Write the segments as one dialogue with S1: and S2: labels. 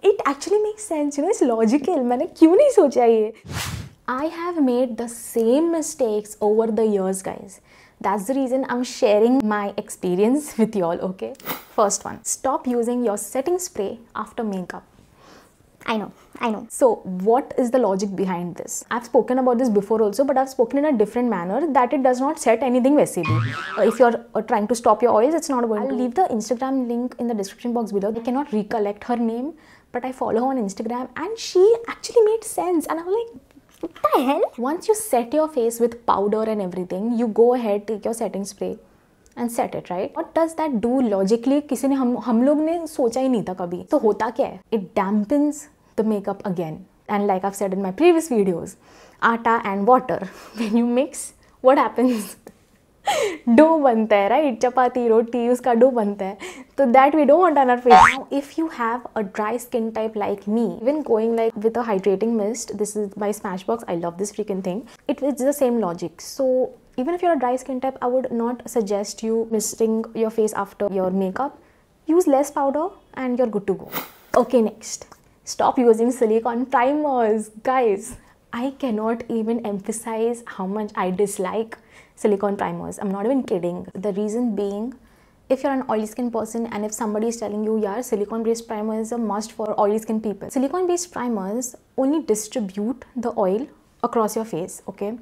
S1: It actually makes sense, you know, it's logical. मैंने क्यों नहीं सोचा ये? I have made the same mistakes over the years, guys. That's the reason I'm sharing my experience with y'all, okay? First one, stop using your setting spray after makeup. I know. So what is the logic behind this? I've spoken about this before also, but I've spoken in a different manner that it does not set anything वैसे भी. If you're trying to stop your oils, it's not going to. I'll leave the Instagram link in the description box below. I cannot recollect her name, but I follow her on Instagram and she actually made sense. And I'm like, what the hell? Once you set your face with powder and everything, you go ahead, take your setting spray and set it, right? What does that do logically? किसी ने हम लोग ने सोचा ही नहीं था कभी. तो होता क्या है? It dampens the makeup again. And like I've said in my previous videos, atta and water, when you mix, what happens? Dough बनता है, right? चपाती रोटी उसका dough बनता है. So that we don't want on our face. Now, if you have a dry skin type like me, even going like with a hydrating mist, this is by Smashbox. I love this freaking thing. It's the same logic. So even if you're a dry skin type, I would not suggest you misting your face after your makeup. Use less powder and you're good to go. Okay, next. Stop using silicone primers. Guys, I cannot even emphasize how much I dislike silicone primers. I'm not even kidding. The reason being, if you're an oily skin person and if somebody is telling you, yeah, silicone based primer is a must for oily skin people. Silicone based primers only distribute the oil across your face, okay?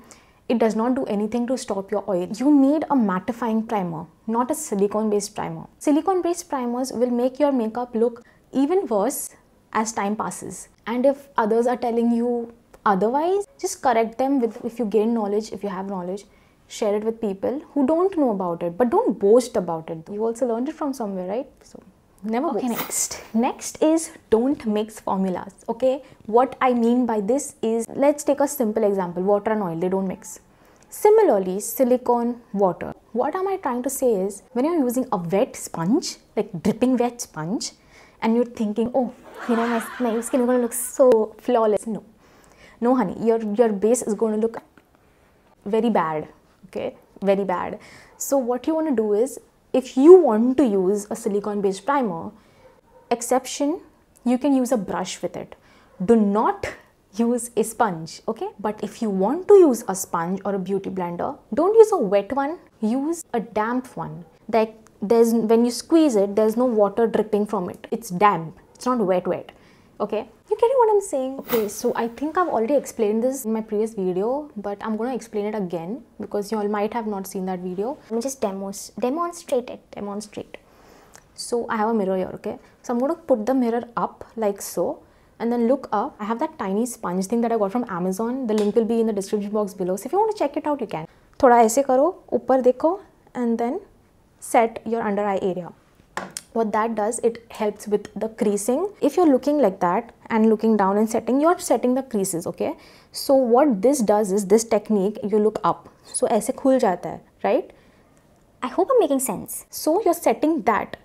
S1: It does not do anything to stop your oil. You need a mattifying primer, not a silicone based primer. Silicone based primers will make your makeup look even worse as time passes. And if others are telling you otherwise, just correct them with, if you gain knowledge, if you have knowledge, share it with people who don't know about it, but don't boast about it. You also learned it from somewhere, right? So never boast. Next is don't mix formulas, okay? What I mean by this is, let's take a simple example, water and oil, they don't mix. Similarly, silicone, water. What am I trying to say is, when you're using a wet sponge, like dripping wet sponge, and you're thinking, oh, you know, my skin is going to look so flawless. No honey, your base is going to look very bad, okay? Very bad. So what you want to do is, if you want to use a silicone based primer, exception, you can use a brush with it. Do not use a sponge, okay? But if you want to use a sponge or a beauty blender, don't use a wet one, use a damp one. Like when you squeeze it, there's no water dripping from it. It's damp, it's not wet, okay? You getting what I'm saying? Okay, so I think I've already explained this in my previous video, but I'm going to explain it again because you all might have not seen that video. Let me just demonstrate. So I have a mirror here, okay? So I'm going to put the mirror up like so, and then look up. I have that tiny sponge thing that I got from Amazon. The link will be in the description box below. So if you want to check it out, you can. Thoda aise karo, upar dekho, and then set your under eye area. What that does, it helps with the creasing. If you're looking like that and looking down and setting, you're setting the creases, okay? So what this does is, this technique, you look up. So aise khul jata hai, right? I hope I'm making sense. So you're setting that.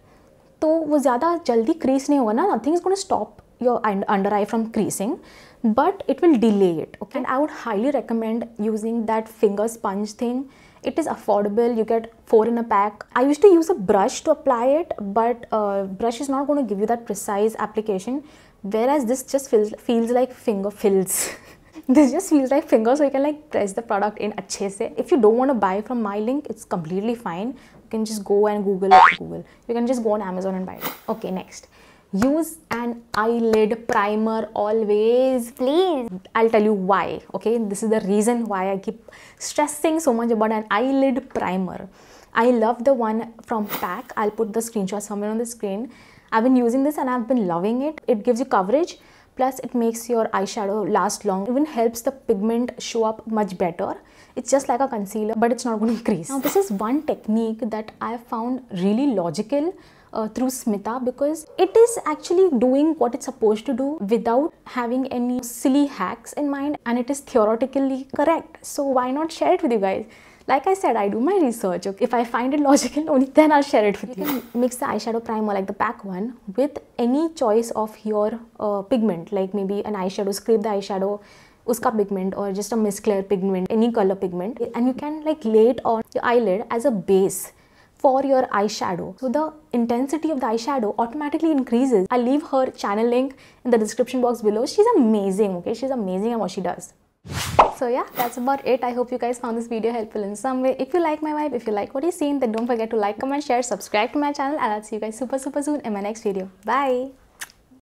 S1: तो वो ज़्यादा जल्दी crease नहीं होगा ना. Nothing is going to stop your under eye from creasing, but it will delay it, okay? And I would highly recommend using that finger sponge thing. It is affordable, you get 4 in a pack. I used to use a brush to apply it, but brush is not going to give you that precise application, whereas this just feels like finger fills. This just feels like finger, so you can like press the product in अच्छे से. If you don't want to buy from my link, it's completely fine. You can just go and Google. You can just go on Amazon and buy it. Okay, next. Use an eyelid primer always, please. I'll tell you why, okay? This is the reason why I keep stressing so much about an eyelid primer. I love the one from Pack. I'll put the screenshot somewhere on the screen. I've been using this and I've been loving it. It gives you coverage, plus it makes your eyeshadow last long. It even helps the pigment show up much better. It's just like a concealer, but it's not going to crease. Now, this is one technique that I found really logical through Smita, because it is actually doing what it's supposed to do without having any silly hacks in mind, and it is theoretically correct. So why not share it with you guys? Like I said, I do my research. Okay? If I find it logical, only then I'll share it with you. You can mix the eyeshadow primer like the Pack one with any choice of your pigment, like maybe an eyeshadow, scrape the eyeshadow, uska pigment, or just a mist clear pigment, any color pigment, and you can like lay it on your eyelid as a base for your eyeshadow. So the intensity of the eyeshadow automatically increases. I'll leave her channel link in the description box below. She's amazing, okay? She's amazing at what she does. So yeah, that's about it. I hope you guys found this video helpful in some way. If you like my vibe, if you like what you've seen, then don't forget to like, comment, share, subscribe to my channel, and I'll see you guys super soon in my next video. Bye!